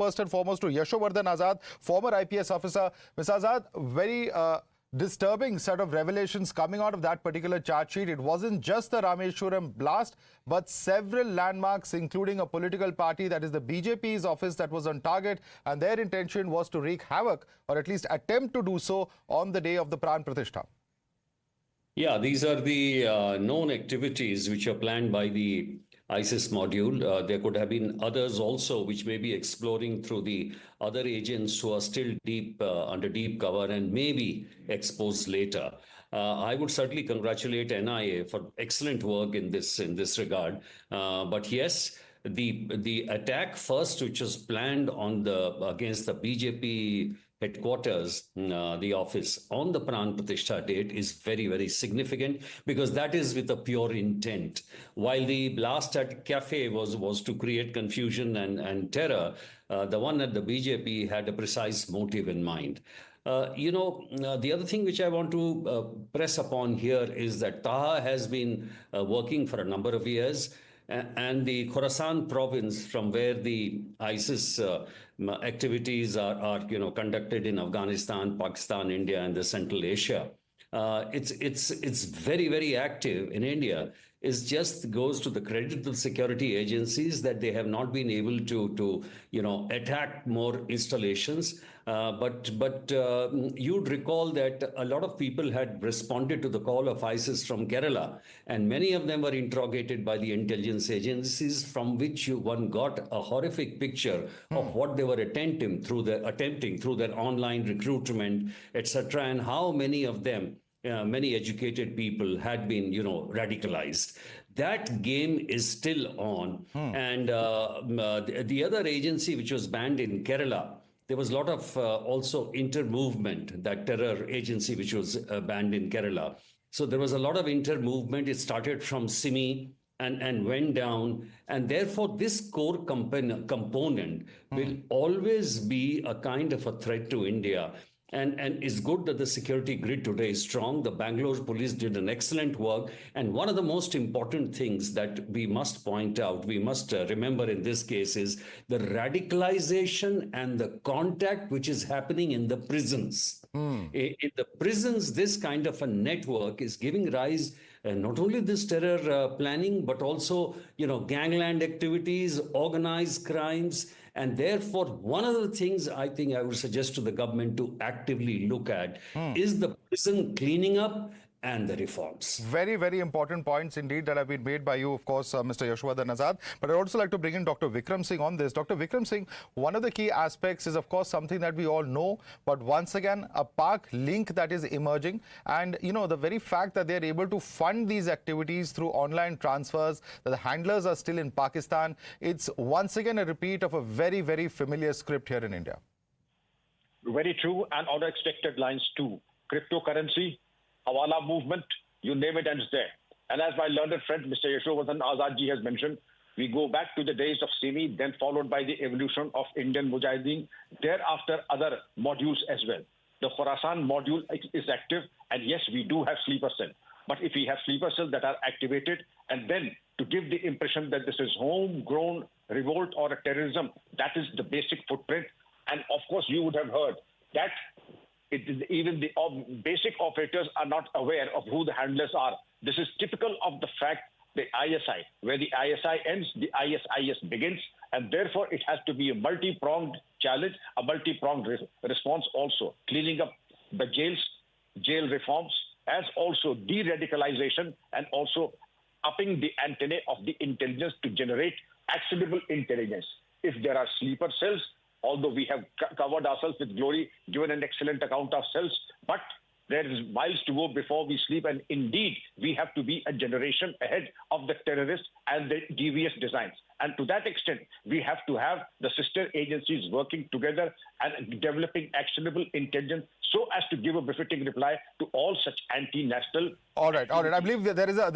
first and foremost to Yashovardhan Azad, former IPS officer. Mr. Azad, very disturbing set of revelations coming out of that particular charge sheet. It wasn't just the Rameshwaram blast, but several landmarks, including a political party, that is the BJP's office, that was on target, and their intention was to wreak havoc, or at least attempt to do so, on the day of the Pran Pratishtha. Yeah, these are the known activities which are planned by the ISIS module. There could have been others also which may be exploring through the other agents who are still deep under deep cover and may be exposed later. I would certainly congratulate NIA for excellent work in this regard. But yes, the attack first, which was planned on against the BJP headquarters, the office on the Pran Pratishtha date, is very, very significant because that is with a pure intent. While the blast at cafe was to create confusion and terror, the one at the BJP had a precise motive in mind. The other thing which I want to press upon here is that Taha has been working for a number of years. And the Khorasan province, from where the ISIS activities are conducted in Afghanistan, Pakistan, India, and the Central Asia, it's very, very active in India. It just goes to the credit of the security agencies that they have not been able to attack more installations. But you'd recall that a lot of people had responded to the call of ISIS from Kerala, and many of them were interrogated by the intelligence agencies, from which one got a horrific picture of what they were attempting through their online recruitment, etc., and how many of them, many educated people, had been, radicalized. That game is still on. And the other agency which was banned in Kerala, there was a lot of also inter-movement, that terror agency which was banned in Kerala. So there was a lot of inter-movement. It started from Simi and went down. And therefore, this core component will always be a kind of a threat to India. And it's good that the security grid today is strong. The Bangalore police did an excellent work. And one of the most important things that we must point out, we must remember in this case, is the radicalization and the contact which is happening in the prisons. In the prisons, this kind of a network is giving rise not only this terror planning, but also, gangland activities, organized crimes. And therefore, one of the things I think I would suggest to the government to actively look at is the prison cleaning up and the reforms. Very, very important points indeed that have been made by you, of course, Mr. Yashovardhan Azad. But I'd also like to bring in Dr. Vikram Singh on this. Dr. Vikram Singh, one of the key aspects is, of course, something that we all know, but once again, a Pak link that is emerging. And, the very fact that they're able to fund these activities through online transfers, that the handlers are still in Pakistan, it's once again a repeat of a very, very familiar script here in India. Very true, and on expected lines too. Cryptocurrency, Hawala movement, you name it, and it's there. And as my learned friend, Mr. Yashovardhan Azad ji, has mentioned, we go back to the days of Simi, then followed by the evolution of Indian Mujahideen, thereafter other modules as well. The Khorasan module is active, and yes, we do have sleeper cell. But if we have sleeper cells that are activated, and then to give the impression that this is homegrown revolt or a terrorism, that is the basic footprint. And of course, you would have heard that even the basic operators are not aware of who the handlers are. This is typical of the fact the ISI, where the ISI ends, the ISIS begins, and therefore it has to be a multi-pronged challenge, a multi-pronged response also. Cleaning up the jails, jail reforms, as also de-radicalization, and also upping the antennae of the intelligence to generate actionable intelligence. If there are sleeper cells, although we have covered ourselves with glory, given an excellent account of cells, but there is miles to go before we sleep. And indeed, we have to be a generation ahead of the terrorists and the devious designs. And to that extent, we have to have the sister agencies working together and developing actionable intelligence so as to give a befitting reply to all such anti-national. All right. I believe there is a...